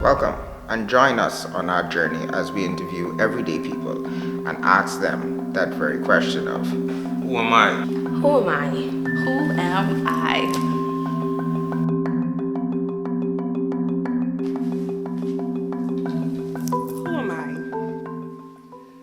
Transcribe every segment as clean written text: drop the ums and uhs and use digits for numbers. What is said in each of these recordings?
Welcome and join us on our journey as we interview everyday people and ask them that very question of who am I? Who am I? Who am I? Who am I?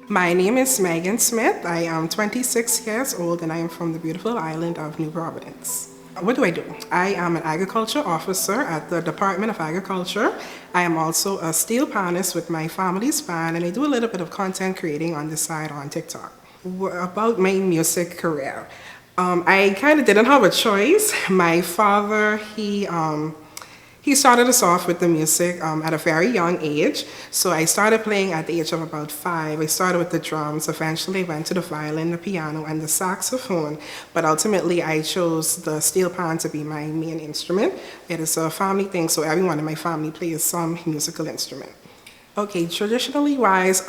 My name is Megan Smith. I am 26 years old and I am from the beautiful island of New Providence. What do? I am an agriculture officer at the Department of Agriculture. I am also a steel panist with my family's band, and I do a little bit of content creating on the side on TikTok. About my music career, I kind of didn't have a choice. My father, he started us off with the music at a very young age. So I started playing at the age of about 5. I started with the drums, eventually went to the violin, the piano, and the saxophone. But ultimately, I chose the steel pan to be my main instrument. It is a family thing, so everyone in my family plays some musical instrument. Okay, traditionally wise,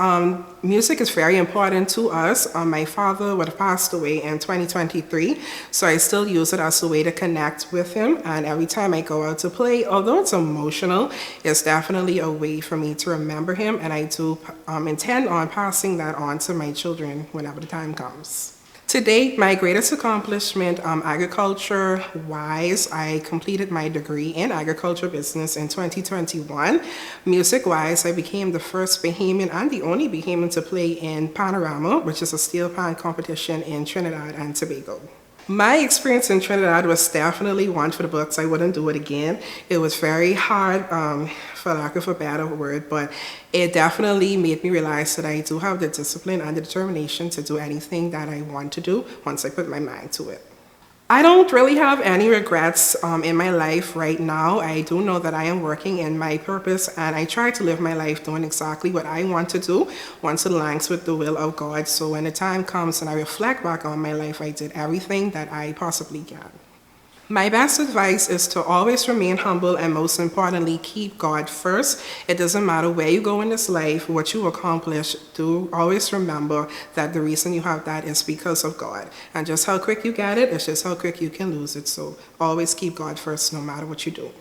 music is very important to us. My father would have passed away in 2023, so I still use it as a way to connect with him. And every time I go out to play, although it's emotional, it's definitely a way for me to remember him. And I do intend on passing that on to my children whenever the time comes. To date, my greatest accomplishment, agriculture-wise, I completed my degree in agriculture business in 2021. Music-wise, I became the first Bahamian and the only Bahamian to play in Panorama, which is a steel pan competition in Trinidad and Tobago. My experience in Trinidad was definitely one for the books. I wouldn't do it again. It was very hard, for lack of a better word, but it definitely made me realize that I do have the discipline and the determination to do anything that I want to do once I put my mind to it. I don't really have any regrets in my life right now. I do know that I am working in my purpose, and I try to live my life doing exactly what I want to do once it aligns with the will of God. So when the time comes and I reflect back on my life, I did everything that I possibly can. My best advice is to always remain humble and, most importantly, keep God first. It doesn't matter where you go in this life, what you accomplish, do always remember that the reason you have that is because of God. And just how quick you get it is just how quick you can lose it. So always keep God first no matter what you do.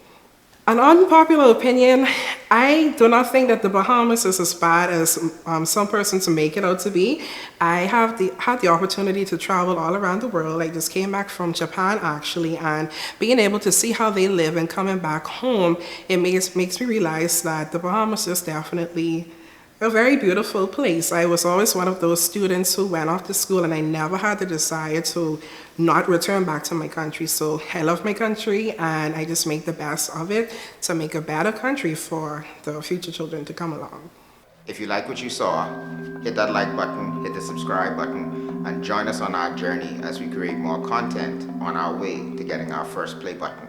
An unpopular opinion, I do not think that the Bahamas is as bad as some persons make it out to be. I had the opportunity to travel all around the world. I just came back from Japan actually, and being able to see how they live and coming back home, it makes me realize that the Bahamas is definitely a very beautiful place. I was always one of those students who went off to school and I never had the desire to not return back to my country. So I love my country and I just make the best of it to make a better country for the future children to come along. If you like what you saw, hit that like button, hit the subscribe button, and join us on our journey as we create more content on our way to getting our first play button.